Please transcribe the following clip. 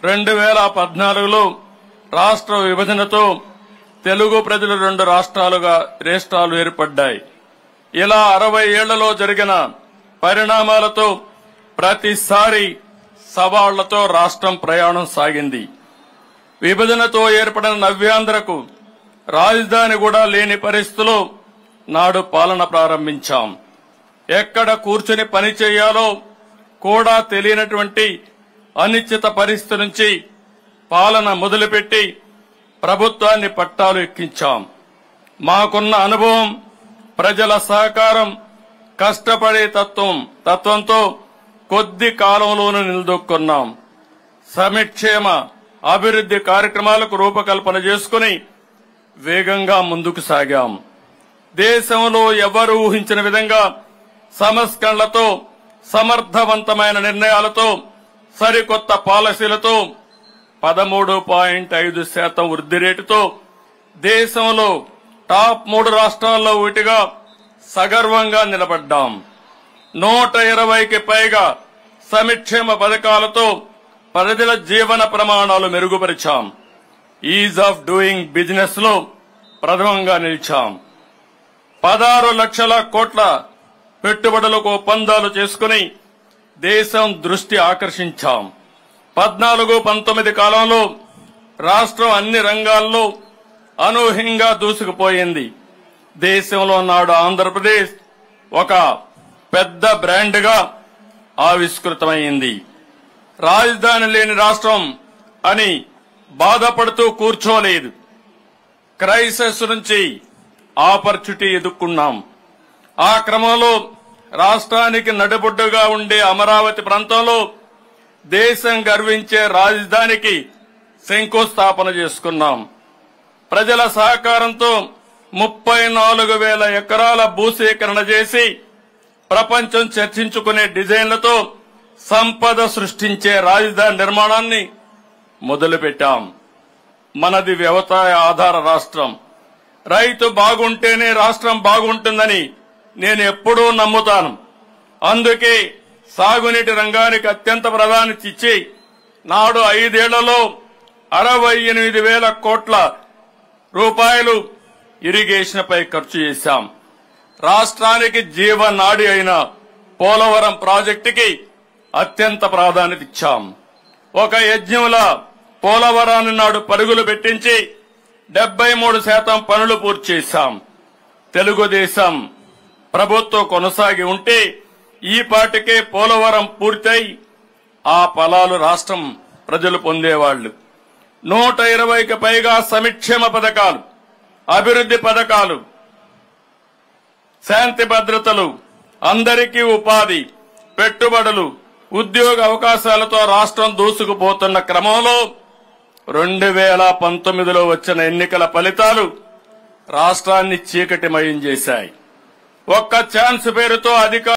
2014లో రాష్ట్ర విభజనతో తెలుగు ప్రజలు 2 రాష్ట్రాలు ఏర్పడ్డాయి. ఇలా 60 ఏళ్లలో జరిగిన పరిణామాలతో ప్రతిసారి సవాళ్లతో రాష్ట్రం ప్రయాణం సాగింది. విభజనతో ఏర్పడిన నవ్యాంధ్రకు రాజధాని కూడా లేని పరిస్థితిలో నాడు పాలన ప్రారంభించాం. ఎక్కడ కూర్చుని పని చేయాలో కూడా తెలియనటువంటి అనిశ్చిత పరిస్థితి నుంచి పాలన మొదలుపెట్టి ప్రభుత్వాన్ని పట్టాలు ఎక్కించాం. మాకున్న అనుభవం, ప్రజల సహకారం, కష్టపడే తత్వంతో కొద్ది కాలంలోనూ నిలదొక్కున్నాం. సంక్షేమ అభివృద్ధి కార్యక్రమాలకు రూపకల్పన చేసుకుని వేగంగా ముందుకు సాగాం. దేశంలో ఎవరూ ఊహించిన విధంగా సంస్కరణలతో, సమర్థవంతమైన నిర్ణయాలతో, సరికొత్త పాలసీలతో 13.5% వృద్ధి రేటుతో దేశంలో టాప్ 3 రాష్ట్రాల్లో ఒకటిగా సగర్వంగా నిలబడ్డాం. 120కి పైగా సంక్షేమ పథకాలతో ప్రజల జీవన ప్రమాణాలు మెరుగుపరిచాం. ఈజ్ ఆఫ్ డూయింగ్ బిజినెస్ లో ప్రథమంగా నిలిచాం. 16 లక్షల కోట్ల పెట్టుబడులకు ఒప్పందాలు చేసుకుని దేశం దృష్టి ఆకర్షించాం. 14-19 కాలంలో రాష్ట్రం అన్ని రంగాల్లో అనూహ్యంగా దూసుకుపోయింది. దేశంలో నాడు ఆంధ్రప్రదేశ్ ఒక పెద్ద బ్రాండ్ గా ఆవిష్కృతమైంది. రాజధాని లేని రాష్ట్రం అని బాధపడుతూ కూర్చోలేదు. క్రైసిస్ నుంచి ఆపర్చునిటీ ఎదుర్కొన్నాం. ఆ క్రమంలో రాష్ట్రానికి నడిబొడ్డుగా ఉండే అమరావతి ప్రాంతంలో దేశం గర్వించే రాజధానికి శంకుస్థాపన చేసుకున్నాం. ప్రజల సహకారంతో 34,000 ఎకరాల భూసేకరణ చేసి ప్రపంచం చర్చించుకునే డిజైన్లతో సంపద సృష్టించే రాజధాని నిర్మాణాన్ని మొదలుపెట్టాం. మనది వ్యవసాయ ఆధార రాష్ట్రం. రైతు బాగుంటేనే రాష్ట్రం బాగుంటుందని నేను ఎప్పుడూ నమ్ముతాను. అందుకే సాగునీటి రంగానికి అత్యంత ప్రాధాన్యత ఇచ్చి నాడు 5 ఏళ్లలో 68,000 కోట్ల రూపాయలు ఇరిగేషన్ పై ఖర్చు చేశాం. రాష్ట్రానికి జీవనాడి అయిన పోలవరం ప్రాజెక్టుకి అత్యంత ప్రాధాన్యత ఇచ్చాం. ఒక యజ్ఞంలా పోలవరాన్ని నాడు పరుగులు పెట్టించి 73% పనులు పూర్తి చేశాం. తెలుగుదేశం ప్రభుత్వం కొనసాగి ఉంటే ఈ పాటికే పోలవరం పూర్తయి ఆ ఫలాలు రాష్ట్రం ప్రజలు పొందేవాళ్లు. 120కి పైగా సంక్షేమ పథకాలు, అభివృద్ధి పథకాలు, శాంతి భద్రతలు, అందరికీ ఉపాధి, పెట్టుబడులు, ఉద్యోగ అవకాశాలతో రాష్ట్రం దూసుకుపోతున్న క్రమంలో 2019లో వచ్చిన ఎన్నికల ఫలితాలు రాష్ట్రాన్ని చీకటిమయం చేశాయి. ఒక్క ఛాన్స్ పేరుతో